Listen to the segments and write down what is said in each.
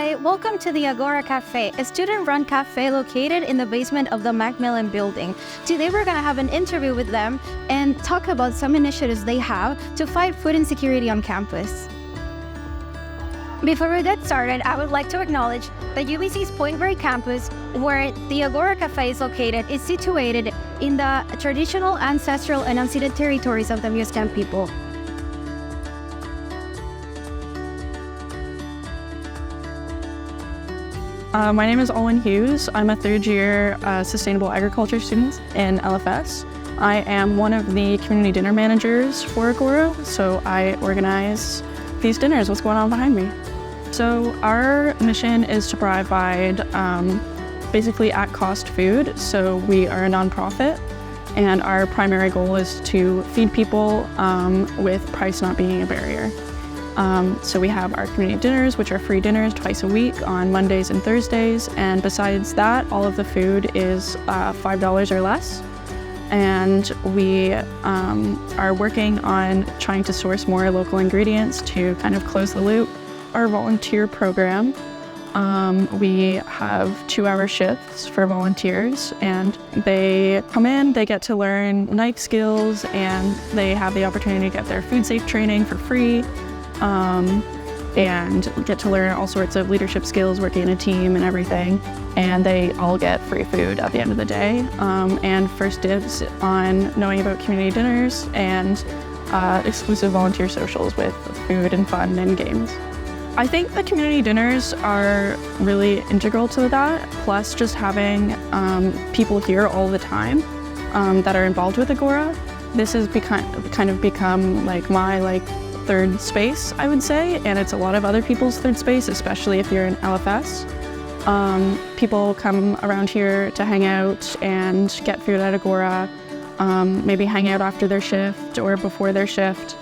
Hi, welcome to the Agora Cafe, a student-run cafe located in the basement of the Macmillan building. Today we're going to have an interview with them and talk about some initiatives they have to fight food insecurity on campus. Before we get started, I would like to acknowledge that UBC's Point Grey campus, where the Agora Cafe is located, is situated in the traditional, ancestral, and unceded territories of the Musqueam people. My name is Owen Hughes. I'm a third-year Sustainable Agriculture student in LFS. I am one of the community dinner managers for Agora, so I organize these dinners. What's going on behind me? So our mission is to provide basically at-cost food. So we are a nonprofit, and our primary goal is to feed people with price not being a barrier. So we have our community dinners, which are free dinners twice a week on Mondays and Thursdays. And besides that, all of the food is $5 or less. And we are working on trying to source more local ingredients to kind of close the loop. Our volunteer program, we have 2-hour shifts for volunteers, and they come in, they get to learn knife skills, and they have the opportunity to get their food safe training for free. And get to learn all sorts of leadership skills, working in a team and everything. And they all get free food at the end of the day, and first dibs on knowing about community dinners and exclusive volunteer socials with food and fun and games. I think the community dinners are really integral to that, plus just having people here all the time that are involved with Agora. This has kind of become like my third space, I would say, and it's a lot of other people's third space, especially if you're in LFS. People come around here to hang out and get food at Agora, maybe hang out after their shift or before their shift.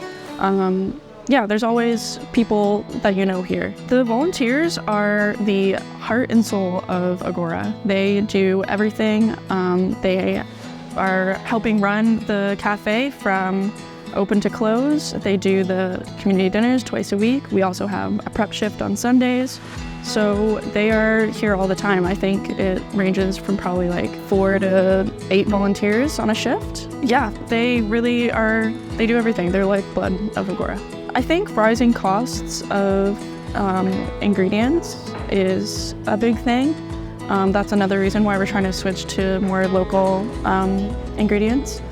Yeah, there's always people that you know here. The volunteers are the heart and soul of Agora. They do everything. They are helping run the cafe from open to close. They do the community dinners twice a week. We also have a prep shift on Sundays. So they are here all the time. I think it ranges from probably 4 to 8 volunteers on a shift. Yeah, they really are, they do everything. They're like blood of Agora. I think rising costs of ingredients is a big thing. That's another reason why we're trying to switch to more local ingredients.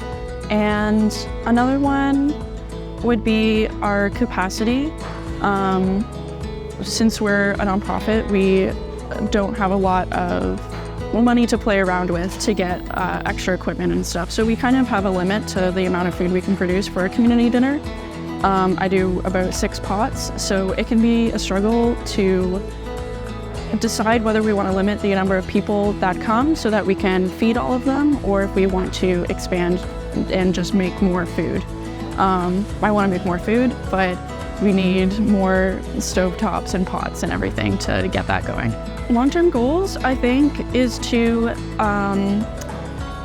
And another one would be our capacity. Since we're a nonprofit, we don't have a lot of money to play around with to get extra equipment and stuff. So we kind of have a limit to the amount of food we can produce for a community dinner. I do about 6 pots, so it can be a struggle to decide whether we want to limit the number of people that come so that we can feed all of them, or if we want to expand and just make more food. I want to make more food, but we need more stovetops and pots and everything to get that going. Long-term goals, I think, is to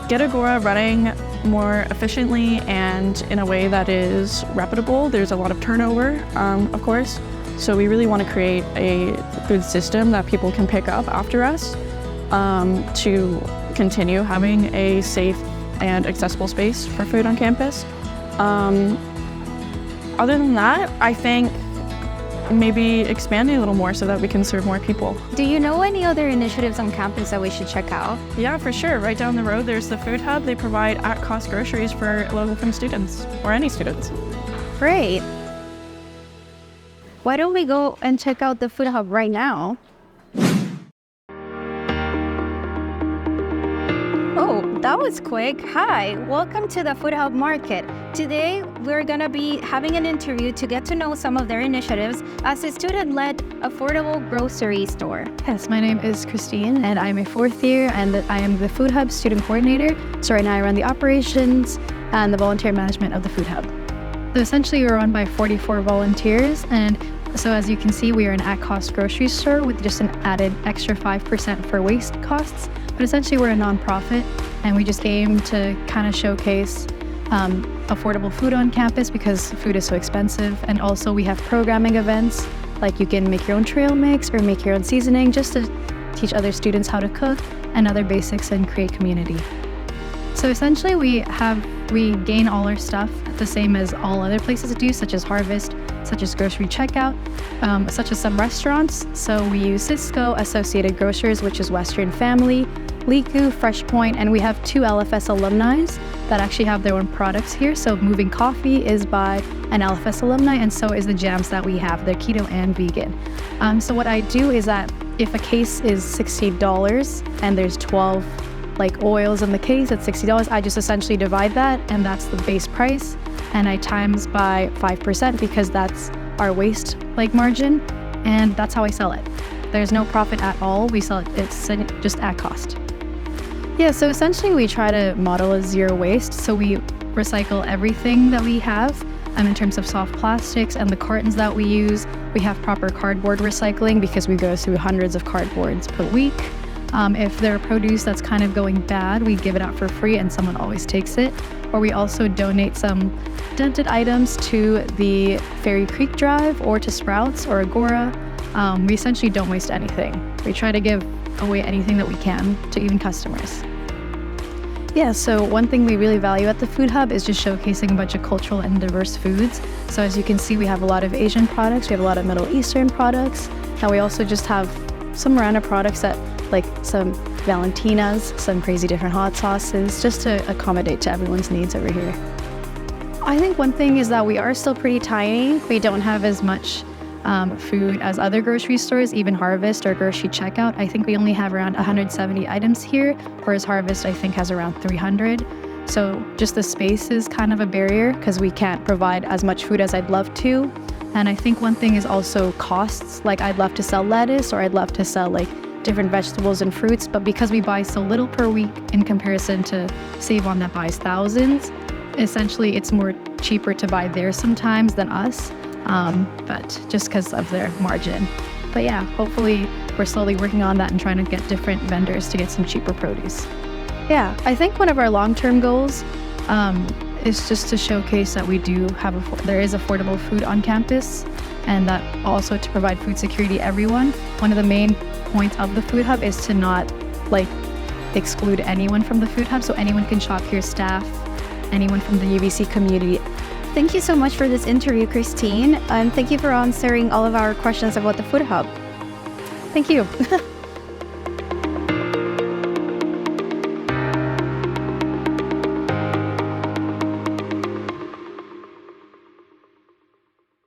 get Agora running more efficiently and in a way that is reputable. There's a lot of turnover, of course, so we really want to create a good system that people can pick up after us to continue having a safe and accessible space for food on campus. Other than that, I think maybe expanding a little more so that we can serve more people. Do you know any other initiatives on campus that we should check out? Yeah, for sure. Right down the road, there's the Food Hub. They provide at-cost groceries for low-income students, or any students. Great. Why don't we go and check out the Food Hub right now? Oh, that was quick. Hi, welcome to the Food Hub Market. Today, we're going to be having an interview to get to know some of their initiatives as a student-led affordable grocery store. Yes, my name is Christine, and I'm a 4th year, and I am the Food Hub student coordinator. So right now I run the operations and the volunteer management of the Food Hub. So essentially we're run by 44 volunteers, and so as you can see, we are an at-cost grocery store with just an added extra 5% for waste costs. But essentially we're a nonprofit, and we just aim to kind of showcase affordable food on campus because food is so expensive. And also we have programming events Like you can make your own trail mix or make your own seasoning just to teach other students how to cook and other basics and create community. So essentially we gain all our stuff the same as all other places do, such as Harvest, such as grocery checkout, such as some restaurants. So we use Cisco, Associated Grocers, which is Western Family, Liku, Fresh Point, and we have 2 LFS alumni that actually have their own products here. So Moving Coffee is by an LFS alumni, and so is the jams that we have. They're keto and vegan. So what I do is that if a case is $60 and there's 12 like oils in the case at $60, I just essentially divide that, and that's the base price, and I times by 5% because that's our waste like margin, and that's how I sell it. There's no profit at all. We sell it, it's just at cost. Yeah, so essentially we try to model a zero waste. So we recycle everything that we have in terms of soft plastics and the cartons that we use. We have proper cardboard recycling because we go through hundreds of cardboards per week. If there are produce that's kind of going bad, we give it out for free and someone always takes it. Or we also donate some dented items to the Ferry Creek Drive or to Sprouts or Agora. We essentially don't waste anything. We try to give away anything that we can to even customers. Yeah, so one thing we really value at the Food Hub is just showcasing a bunch of cultural and diverse foods. So as you can see, we have a lot of Asian products, we have a lot of Middle Eastern products, and we also just have some random products that like some Valentinas, some crazy different hot sauces, just to accommodate to everyone's needs over here. I think one thing is that we are still pretty tiny. We don't have as much food as other grocery stores, even Harvest or grocery checkout. I think we only have around 170 items here, whereas Harvest I think has around 300. So just the space is kind of a barrier because we can't provide as much food as I'd love to. And I think one thing is also costs. Like I'd love to sell lettuce or I'd love to sell like different vegetables and fruits, but because we buy so little per week in comparison to Save-On that buys thousands, essentially it's more cheaper to buy there sometimes than us, but just because of their margin. But yeah, hopefully we're slowly working on that and trying to get different vendors to get some cheaper produce. Yeah, I think one of our long-term goals is just to showcase that we do have there is affordable food on campus, and that also to provide food security to everyone. One of the main points of the Food Hub is to not like exclude anyone from the Food Hub, so anyone can shop here, staff, anyone from the UBC community. Thank you so much for this interview, Christine, and thank you for answering all of our questions about the Food Hub. Thank you.